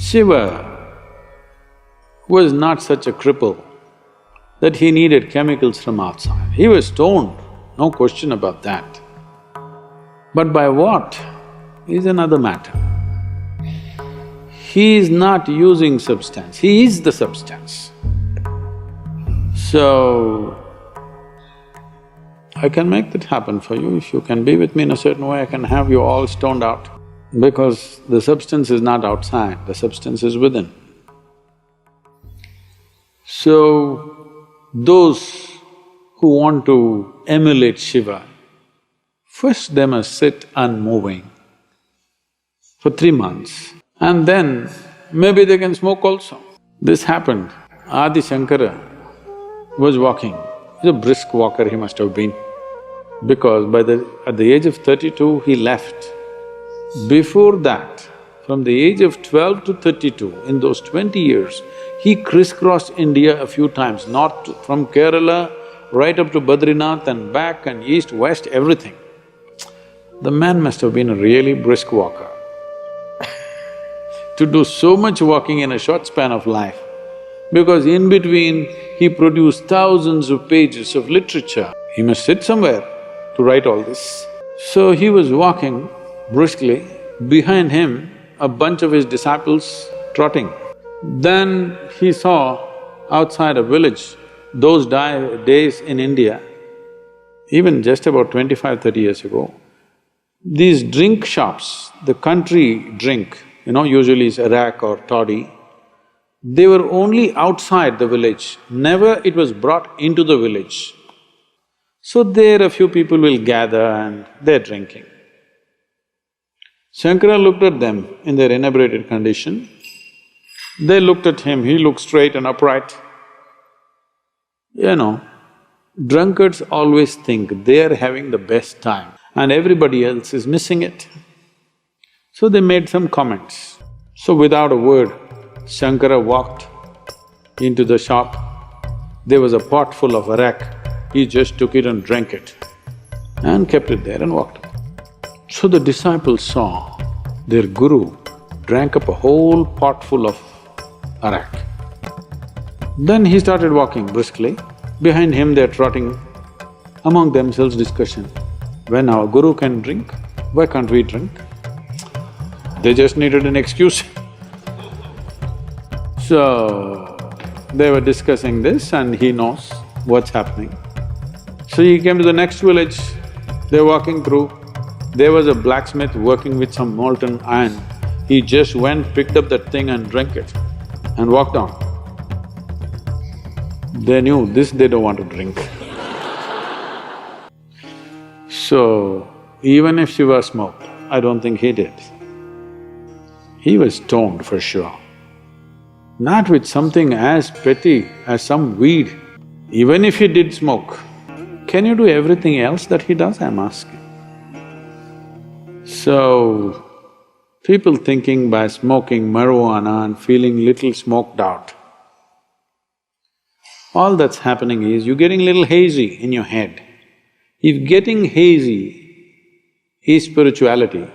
Shiva was not such a cripple that he needed chemicals from outside. He was stoned, no question about that. But by what is another matter. He is not using substance, he is the substance. So, I can make that happen for you. If you can be with me in a certain way, I can have you all stoned out. Because the substance is not outside, the substance is within. So, those who want to emulate Shiva, first they must sit unmoving for 3 months, and then maybe they can smoke also. This happened. Adi Shankara was walking. He's a brisk walker he must have been, because at the age of 32 he left. Before that, from the age of 12 to 32, in those 20 years, he crisscrossed India a few times, from Kerala right up to Badrinath and back and east, west, everything. The man must have been a really brisk walker. To do so much walking in a short span of life, because in between he produced thousands of pages of literature. He must sit somewhere to write all this. So he was walking briskly, behind him a bunch of his disciples trotting. Then he saw outside a village, those days in India, even just about 25-30 years ago, these drink shops, the country drink, usually is arak or toddy, they were only outside the village, never it was brought into the village. So there a few people will gather and they're drinking. Shankara looked at them in their inebriated condition. They looked at him, he looked straight and upright. Drunkards always think they're having the best time and everybody else is missing it. So they made some comments. So without a word, Shankara walked into the shop. There was a pot full of arak. He just took it and drank it and kept it there and walked. So the disciples saw their guru drank up a whole pot full of arak. Then he started walking briskly. Behind him they're trotting, among themselves discussion. When our guru can drink, why can't we drink? They just needed an excuse. So, they were discussing this and he knows what's happening. So he came to the next village, they're walking through. There was a blacksmith working with some molten iron. He just went, picked up that thing and drank it and walked on. They knew this they don't want to drink. So, even if Shiva smoked, I don't think he did. He was stoned for sure. Not with something as petty as some weed. Even if he did smoke, can you do everything else that he does, I'm asking? So, people thinking by smoking marijuana and feeling little smoked out, all that's happening is you're getting a little hazy in your head. If getting hazy is spirituality,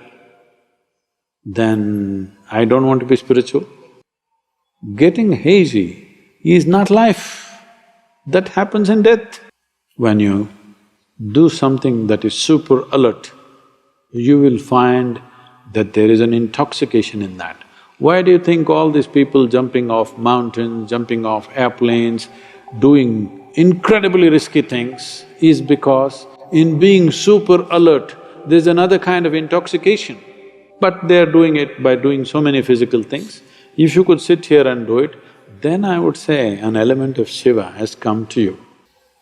then I don't want to be spiritual. Getting hazy is not life, that happens in death. When you do something that is super alert, you will find that there is an intoxication in that. Why do you think all these people jumping off mountains, jumping off airplanes, doing incredibly risky things is because in being super alert, there's another kind of intoxication. But they're doing it by doing so many physical things. If you could sit here and do it, then I would say an element of Shiva has come to you.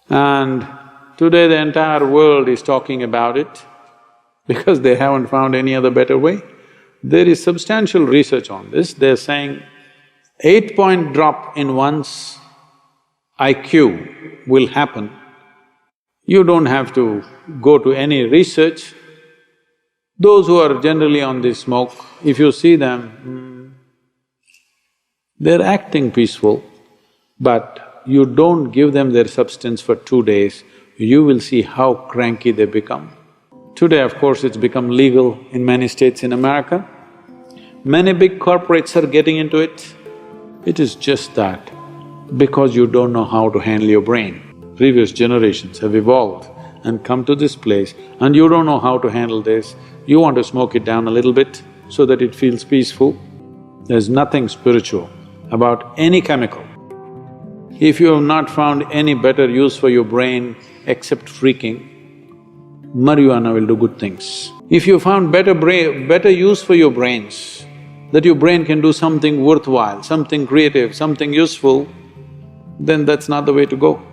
And today the entire world is talking about it because they haven't found any other better way. There is substantial research on this. They're saying 8-point drop in one's IQ will happen. You don't have to go to any research. Those who are generally on this smoke, if you see them, they're acting peaceful, but you don't give them their substance for 2 days, you will see how cranky they become. Today, of course, it's become legal in many states in America, Many big corporates are getting into it. It is just that because you don't know how to handle your brain. Previous generations have evolved and come to this place and you don't know how to handle this, you want to smoke it down a little bit so that it feels peaceful. There's nothing spiritual about any chemical. If you have not found any better use for your brain except freaking, marijuana will do good things. If you found better use for your brains, that your brain can do something worthwhile, something creative, something useful, then that's not the way to go.